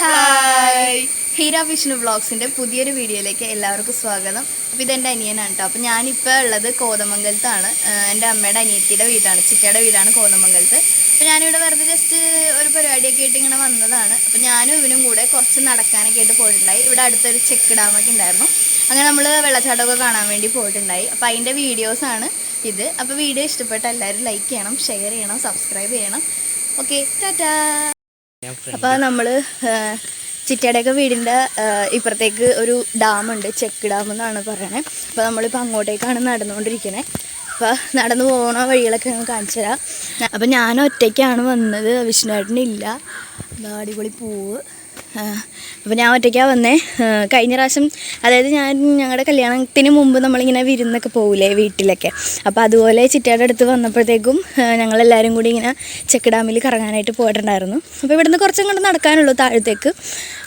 Hi, Heera Vishnu വ്ളോഗ്സിൻ്റെ പുതിയൊരു വീഡിയോയിലേക്ക് എല്ലാവർക്കും സ്വാഗതം. അപ്പോൾ ഇതെൻ്റെ അനിയനാണ് കേട്ടോ. അപ്പോൾ ഞാനിപ്പോൾ ഉള്ളത് കോതമംഗലത്താണ്. എൻ്റെ അമ്മയുടെ അനിയത്തിയുടെ വീടാണ്, ചിറ്റയുടെ വീടാണ് കോതമംഗലത്ത്. അപ്പോൾ ഞാനിവിടെ വെറുതെ ജസ്റ്റ് ഒരു പരിപാടിയൊക്കെ ആയിട്ട് ഇങ്ങനെ വന്നതാണ്. അപ്പോൾ ഞാനും ഇവനും കൂടെ കുറച്ച് നടക്കാനൊക്കെ ആയിട്ട് പോയിട്ടുണ്ടായി. ഇവിടെ അടുത്തൊരു ചെക്ക് ഡാമൊക്കെ ഉണ്ടായിരുന്നു. അങ്ങനെ നമ്മൾ വെള്ളച്ചാട്ടമൊക്കെ കാണാൻ വേണ്ടി പോയിട്ടുണ്ടായി. അപ്പോൾ അതിൻ്റെ വീഡിയോസാണ് ഇത്. അപ്പോൾ വീഡിയോ ഇഷ്ടപ്പെട്ട എല്ലാവരും ലൈക്ക് ചെയ്യണം, ഷെയർ ചെയ്യണം, സബ്സ്ക്രൈബ് ചെയ്യണം. ഓക്കെ, ടാറ്റാ. അപ്പോൾ നമ്മൾ ചിറ്റയുടെയൊക്കെ വീടിൻ്റെ ഇപ്പുറത്തേക്ക് ഒരു ഡാമുണ്ട്, ചെക്ക് ഡാം എന്നാണ് പറയണേ. അപ്പോൾ നമ്മളിപ്പോൾ അങ്ങോട്ടേക്കാണ് നടന്നുകൊണ്ടിരിക്കുന്നത്. അപ്പോൾ നടന്നു പോകുന്ന വഴികളൊക്കെ ഞങ്ങൾ കാണിച്ചു തരാം. അപ്പോൾ ഞാൻ ഒറ്റയ്ക്കാണ് വന്നത്, വിഷ്ണുവേട്ടനില്ല. അടിപൊളി പൂവ്. അപ്പോൾ ഞാൻ ഒറ്റയ്ക്കാണ് വന്നേ. കഴിഞ്ഞ പ്രാവശ്യം, അതായത് ഞങ്ങളുടെ കല്യാണത്തിന് മുമ്പ് നമ്മളിങ്ങനെ വിരുന്നൊക്കെ പോകില്ലേ വീട്ടിലൊക്കെ, അപ്പോൾ അതുപോലെ ചിറ്റയുടെ അടുത്ത് വന്നപ്പോഴത്തേക്കും ഞങ്ങളെല്ലാവരും കൂടി ഇങ്ങനെ ചെക്ക് ഡാമിൽ കറങ്ങാനായിട്ട് പോയിട്ടുണ്ടായിരുന്നു. അപ്പോൾ ഇവിടുന്ന് കുറച്ചും കൊണ്ട് നടക്കാനുള്ളൂ താഴത്തേക്ക്.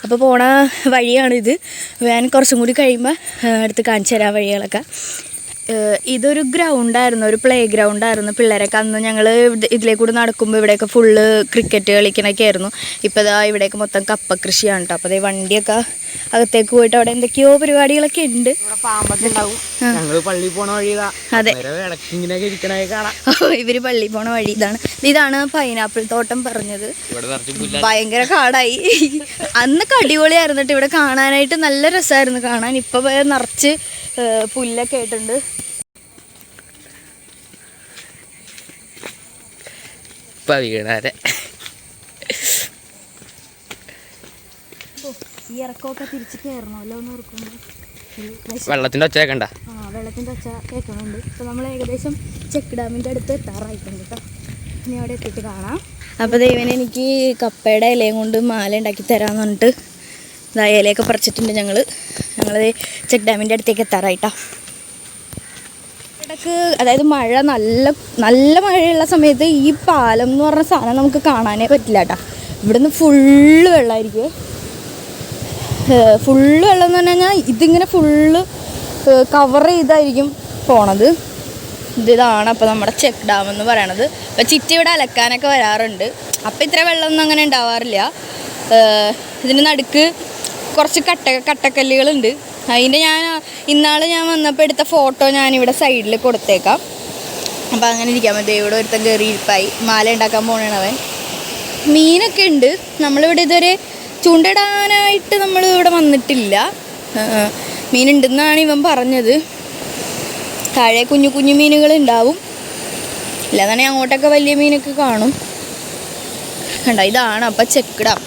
അപ്പോൾ പോണ വഴിയാണിത്. ഞാൻ കുറച്ചും കൂടി കഴിയുമ്പോൾ അടുത്ത് കാണിച്ചു തരാം വഴികളൊക്കെ. ഇതൊരു ഗ്രൗണ്ടായിരുന്നു, ഒരു പ്ലേ ഗ്രൗണ്ടായിരുന്നു. പിള്ളേരൊക്കെ അന്ന് ഞങ്ങൾ ഇതിലേക്കൂടെ നടക്കുമ്പോൾ ഇവിടെയൊക്കെ ഫുള്ള് ക്രിക്കറ്റ് കളിക്കണൊക്കെ ആയിരുന്നു. ഇപ്പോൾ ഇതാ ഇവിടെയൊക്കെ മൊത്തം കപ്പ കൃഷിയാണ് കേട്ടോ. അപ്പോൾ അതേ വണ്ടിയൊക്കെ അകത്തേക്ക് പോയിട്ട് അവിടെ എന്തൊക്കെയോ പരിപാടികളൊക്കെ ഉണ്ട്. അതെ, ഇവര് പള്ളി പോണ വഴി ഇതാണ് പൈനാപ്പിൾ തോട്ടം പറഞ്ഞത്. ഭയങ്കര കാടായി. അന്നൊക്കെ അടിപൊളിയായിരുന്നു കേട്ടോ, ഇവിടെ കാണാനായിട്ട് നല്ല രസമായിരുന്നു കാണാൻ. ഇപ്പൊ നിറച്ച് പുല്ലൊക്കെ ആയിട്ടുണ്ട്. ഈ ഇറക്കമൊക്കെ തിരിച്ച് കയറണമല്ലോ എന്ന് ഓർക്കുമ്പോൾ വെള്ളത്തിൻ്റെ ഒച്ച കേൾക്കണ്ട. വെള്ളത്തിൻ്റെ ഒച്ച കേൾക്കണുണ്ട്. ഇപ്പോൾ നമ്മൾ ഏകദേശം ചെക്ക് ഡാമിൻ്റെ അടുത്ത് എത്താറായിട്ടുണ്ട് കേട്ടോ. ഇനി അവിടെ എത്തിയിട്ട് കാണാം. അപ്പോൾ ദൈവനെ എനിക്ക് കപ്പയുടെ ഇലയും കൊണ്ട് മാല ഉണ്ടാക്കി തരാമെന്ന് പറഞ്ഞിട്ട് ഇലയൊക്കെ പറിച്ചിട്ടുണ്ട്. ഞങ്ങൾ ചെക്ക് ഡാമിൻ്റെ അടുത്തേക്ക് എത്താറായിട്ടാ. ഇടയ്ക്ക് അതായത് മഴ നല്ല മഴയുള്ള സമയത്ത് ഈ പാലം എന്ന് പറഞ്ഞ സാധനം നമുക്ക് കാണാനേ പറ്റില്ല കേട്ടോ. ഇവിടുന്ന് ഫുള്ള് വെള്ളമായിരിക്കും. ഫുള്ള് വെള്ളം എന്ന് പറഞ്ഞു കഴിഞ്ഞാൽ ഇതിങ്ങനെ ഫുള്ള് കവർ ചെയ്തായിരിക്കും പോണത്. ഇതാണ് അപ്പോൾ നമ്മുടെ ചെക്ക് ഡാം എന്ന് പറയണത്. അപ്പോൾ ചിറ്റ ഇവിടെ അലക്കാനൊക്കെ വരാറുണ്ട്. അപ്പോൾ ഇത്ര വെള്ളമൊന്നും അങ്ങനെ ഉണ്ടാവാറില്ല. ഇതിന് നടുക്ക് കുറച്ച് കട്ടക്കല്ലുകളുണ്ട്. അതിൻ്റെ ഇന്നാൾ ഞാൻ വന്നപ്പോൾ എടുത്ത ഫോട്ടോ ഞാനിവിടെ സൈഡിൽ കൊടുത്തേക്കാം. അപ്പോൾ അങ്ങനെ ഇരിക്കാൻ മതി. ഇവിടെ ഒരുത്തൻ കയറി ഇരിപ്പായി മാല ഉണ്ടാക്കാൻ പോകണവൻ. മീനൊക്കെ ഉണ്ട്. നമ്മളിവിടെ ഇതുവരെ ചൂണ്ടയിടാനായിട്ട് നമ്മൾ ഇവിടെ വന്നിട്ടില്ല. മീനുണ്ടെന്നാണ് ഇവൻ പറഞ്ഞത്. താഴെ കുഞ്ഞു കുഞ്ഞു മീനുകൾ ഉണ്ടാവും, ഇല്ലാതെ അങ്ങോട്ടൊക്കെ വലിയ മീനൊക്കെ കാണും. കണ്ടോ, ഇതാണ് അപ്പം ചെക്ക് ഡാം.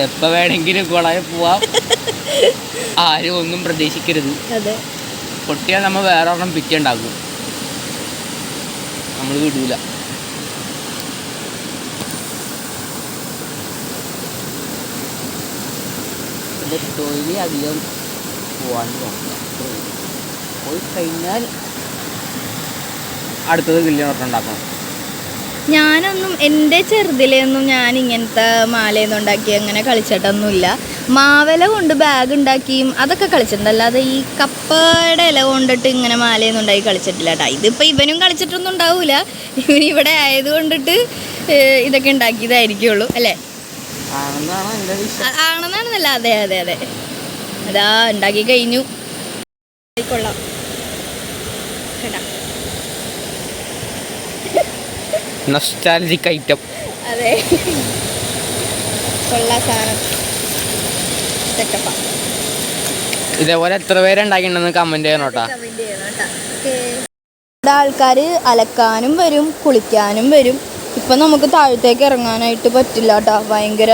എപ്പോൾ വേണമെങ്കിലും കുളയിൽ പോവാം. ആരും ഒന്നും പ്രതീക്ഷിക്കരുത്. പൊട്ടിയാൽ നമ്മൾ വേറെ ഒരെണ്ണം പിറ്റുണ്ടാക്കും. നമ്മൾ വിടൂല. തൊഴിൽ അധികം പോവാണ്ട് നോക്കില്ല. പോയി കഴിഞ്ഞാൽ അടുത്തത് വലിയ ഉണ്ടാക്കണം. ഞാനൊന്നും എൻ്റെ ചെറുതിലൊന്നും ഞാൻ ഇങ്ങനത്തെ മാലയൊന്നും ഉണ്ടാക്കി അങ്ങനെ കളിച്ചിട്ടൊന്നുമില്ല. മാവല കൊണ്ട് ബാഗ് ഉണ്ടാക്കിയും അതൊക്കെ കളിച്ചിട്ടുണ്ട്, അല്ലാതെ ഈ കപ്പയുടെ ഇല കൊണ്ടിട്ട് ഇങ്ങനെ മാലയൊന്നും ഉണ്ടാക്കി കളിച്ചിട്ടില്ല കേട്ടോ. ഇതിപ്പോൾ ഇവനും കളിച്ചിട്ടൊന്നും ഉണ്ടാവില്ല. ഇവൻ ഇവിടെ ആയതുകൊണ്ടിട്ട് ഇതൊക്കെ ഉണ്ടാക്കിയതായിരിക്കുള്ളൂ അല്ലേ? ആണെന്നാണെന്നല്ല. അതെ അതെ അതെ, അതാ ഉണ്ടാക്കി കഴിഞ്ഞു. കൊള്ളാം കേട്ടാ. Nostalgic item. അതെ, കൊള്ളാം സാധനം. സെറ്റപ്പാ. ഇതേപോലെ എത്ര പേരുണ്ടാക്കിയിട്ടുണ്ടെന്ന് കമന്റ് ചെയ്യണം കേട്ടോ. ഇവിടെ ആൾക്കാർ അലക്കാനും വരും, കുളിക്കാനും വരും. ഇപ്പം നമുക്ക് താഴത്തേക്ക് ഇറങ്ങാനായിട്ട് പറ്റില്ല കേട്ടോ. ഭയങ്കര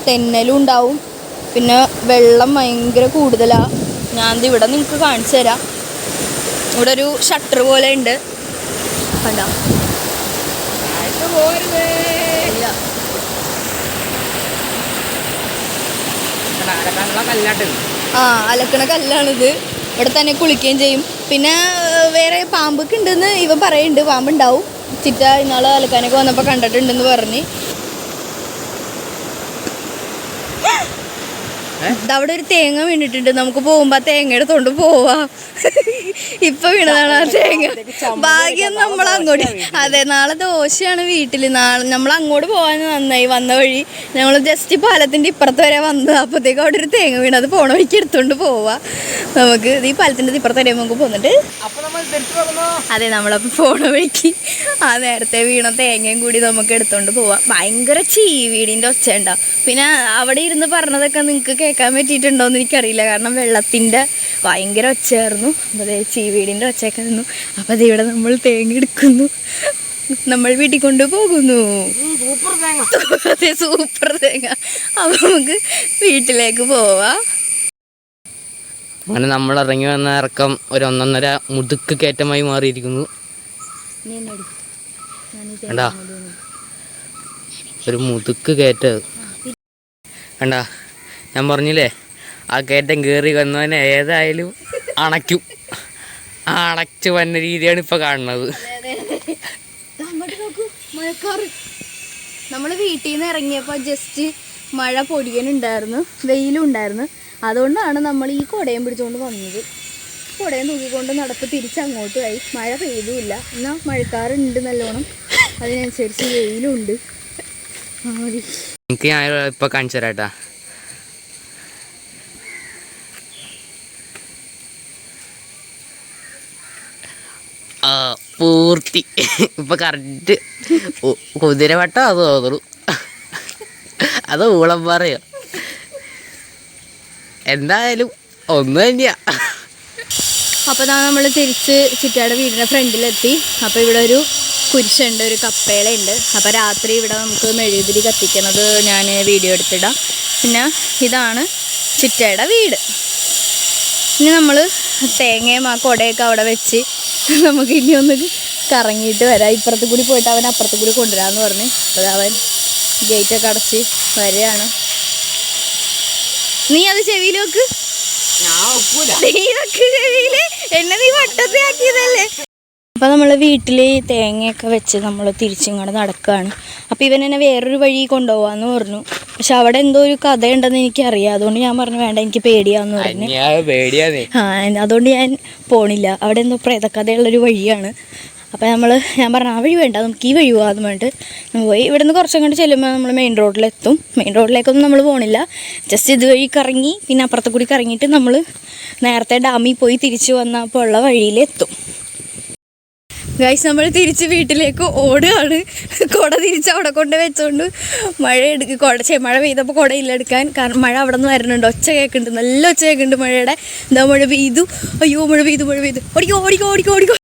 തെന്നലും ഉണ്ടാവും. പിന്നെ വെള്ളം ഭയങ്കര കൂടുതലാണ്. ഞാൻ ഇവിടെ നിങ്ങൾക്ക് കാണിച്ചു തരാം. ഇവിടെ ഒരു ഷട്ടർ പോലെ ഉണ്ട്, കണ്ടോ? അലക്കണ കല്ലാണിത്. ഇവിടെ തന്നെ കുളിക്കുകയും ചെയ്യും. പിന്നെ വേറെ പാമ്പൊക്കെ ഉണ്ടെന്ന് ഇവൻ പറയുന്നുണ്ട്. പാമ്പുണ്ടാവും. ചിറ്റ ഇന്നാൾ അലക്കാനൊക്കെ വന്നപ്പോൾ കണ്ടിട്ടുണ്ടെന്ന് പറഞ്ഞ്. അവിടെ ഒരു തേങ്ങ വീണിട്ടുണ്ട്. നമുക്ക് പോകുമ്പോ ആ തേങ്ങ എടുത്തോണ്ട് പോവാ. ഇപ്പൊ വീണതാണ് ആ തേങ്ങ. ഭാഗ്യം നമ്മൾ അങ്ങോട്ട്. അതെ, നാളെ ദോശയാണ് വീട്ടിൽ. നാളെ നമ്മൾ അങ്ങോട്ട് പോകാൻ നന്നായി. വന്ന വഴി ഞങ്ങൾ ജസ്റ്റ് പാലത്തിന്റെ ഇപ്പുറത്ത് വരെ വന്നു. അപ്പോഴത്തേക്കും അവിടെ ഒരു തേങ്ങ വീണ്. അത് പോണ വഴിക്ക് എടുത്തോണ്ട് പോവാ. നമുക്ക് ഈ പാലത്തിന്റെ ഇപ്പുറത്ത് വരെ നമുക്ക് പോന്നിട്ട് അതെ നമ്മളപ്പോ പോണ വഴിക്ക് ആ നേരത്തെ വീണ തേങ്ങയും കൂടി നമുക്ക് എടുത്തോണ്ട് പോവാം. ഭയങ്കര ചീവീടിന്റെ ഒച്ച ഉണ്ടാവും. പിന്നെ അവിടെ ഇരുന്ന് പറഞ്ഞതൊക്കെ നിങ്ങൾക്ക് കേൾക്കാൻ പറ്റിയിട്ടുണ്ടോയെന്ന് എനിക്കറിയില്ല. കാരണം വെള്ളത്തിൻ്റെ ഭയങ്കര ഒച്ചയായിരുന്നു. അപ്പോൾ അതേ ചീവീടിൻ്റെ ഒച്ചയൊക്കെ നിന്നു. അപ്പോൾ അതിവിടെ നമ്മൾ തേങ്ങ എടുക്കുന്നു, നമ്മൾ വീട്ടിൽ കൊണ്ടുപോകുന്നു. അതെ, സൂപ്പർ തേങ്ങ. അപ്പോൾ നമുക്ക് വീട്ടിലേക്ക് പോവാം. അങ്ങനെ നമ്മൾ ഇറങ്ങി വന്ന ഇറക്കം ഒരു 1.5 മുതുക്ക് കയറ്റമായി മാറിയിരിക്കുന്നു. കണ്ടാ, ഒരു മുതുക്ക് കയറ്റത് കണ്ടാ. ഞാൻ പറഞ്ഞില്ലേ, ആ കയറ്റം കയറി വന്നവനെ ഏതായാലും അണയ്ക്കും. അണച്ചു വന്ന രീതിയാണ് ഇപ്പൊ കാണുന്നത്. മഴക്കാറ്. നമ്മൾ വീട്ടിൽ നിന്ന് ഇറങ്ങിയപ്പോൾ ജസ്റ്റ് മഴ പൊടിയനുണ്ടായിരുന്നു, വെയിലും ഉണ്ടായിരുന്നു. അതുകൊണ്ടാണ് നമ്മൾ ഈ കുടയും പിടിച്ചുകൊണ്ട് വന്നത്. കുടയും തൂക്കിക്കൊണ്ട് നടപ്പ് തിരിച്ചങ്ങോട്ടും ആയി. മഴ പെയ്തുമില്ല, എന്നാൽ മഴക്കാറുണ്ട് നല്ലോണം. അതിനനുസരിച്ച് വെയിലും ഉണ്ട്. എനിക്ക് ഞാൻ ഇപ്പൊ കാണിച്ചു തരാട്ടാ. പൂർത്തി ഇപ്പൊ കറക്റ്റ് കുതിരവട്ടം അത് തോന്നുന്നു. അത് ഊളം പറയോ. എന്തായാലും ഒന്ന് തന്നെയാ. അപ്പോൾ നമ്മൾ തിരിച്ച് ചിറ്റയുടെ വീടിൻ്റെ ഫ്രണ്ടിലെത്തി. അപ്പോൾ ഇവിടെ ഒരു കുരിശുണ്ട്, ഒരു കപ്പേളയുണ്ട്. അപ്പോൾ രാത്രി ഇവിടെ നമുക്ക് മെഴുകുതിരി കത്തിക്കുന്നത് ഞാൻ വീഡിയോ എടുത്തിടാം. പിന്നെ ഇതാണ് ചിറ്റയുടെ വീട്. ഇനി നമ്മൾ തേങ്ങയും ആ കുടയൊക്കെ അവിടെ വെച്ച് നമുക്ക് ഇനി ഒന്ന് കറങ്ങിയിട്ട് വരാം. ഇപ്പുറത്ത് കൂടി പോയിട്ട് അവൻ അപ്പുറത്ത് കൂടി കൊണ്ടുവരാമെന്ന് പറഞ്ഞ്. അപ്പോൾ അവൻ ഗേറ്റൊക്കെ അടച്ച് വരികയാണ്. നീ അത് ചെവിയിൽ വെക്ക്. ചെവിയില് എന്നെ നീ വട്ടത്തെ ആക്കിയതല്ലേ. അപ്പോൾ നമ്മൾ വീട്ടിൽ തേങ്ങയൊക്കെ വെച്ച് നമ്മൾ തിരിച്ചിങ്ങോട്ട് നടക്കുകയാണ്. അപ്പോൾ ഇവൻ എന്നെ വേറൊരു വഴി കൊണ്ടുപോകാമെന്ന് പറഞ്ഞു. പക്ഷെ അവിടെ എന്തോ ഒരു കഥയുണ്ടെന്ന് എനിക്കറിയാം. അതുകൊണ്ട് ഞാൻ പറഞ്ഞു വേണ്ട, എനിക്ക് പേടിയാന്ന് പറഞ്ഞു. അതുകൊണ്ട് ഞാൻ പോണില്ല. അവിടെ എന്തോ പ്രേതക്കഥയുള്ളൊരു വഴിയാണ്. അപ്പോൾ ഞാൻ പറഞ്ഞു ആ വഴി വേണ്ട, നമുക്ക് ഈ വഴി പോകാമെന്ന് പറഞ്ഞിട്ട് നമ്മൾ പോയി. ഇവിടെ നിന്ന് കുറച്ചും കണ്ട് ചെല്ലുമ്പോൾ നമ്മൾ മെയിൻ റോഡിലെത്തും. മെയിൻ റോഡിലേക്കൊന്നും നമ്മൾ പോണില്ല, ജസ്റ്റ് ഇതുവഴി കറങ്ങി പിന്നെ അപ്പുറത്ത് കൂടി കറങ്ങിയിട്ട് നമ്മൾ നേരത്തെ ഡാമിൽ പോയി തിരിച്ചു വന്നപ്പോൾ ഉള്ള വഴിയിലെത്തും. ഗൈസ്, നമ്മൾ തിരിച്ച് വീട്ടിലേക്ക് ഓടുകയാണ്. കുട തിരിച്ച് അവിടെ കൊണ്ട് വെച്ചോണ്ട് മഴ പെയ്തപ്പോൾ കുടയില്ല എടുക്കാൻ. കാരണം മഴ അവിടെ നിന്ന് വരുന്നുണ്ട്, ഒച്ച കേൾക്കുന്നുണ്ട്, നല്ല ഒച്ച കേൾക്കുന്നുണ്ട് മഴയുടെ. എന്താ മഴ പെയ്തു, അയ്യോ മഴ പെയ്തു, ഓടിക്കോ ഓടിക്കോ ഓടിക്കോ ഓടിക്കോ.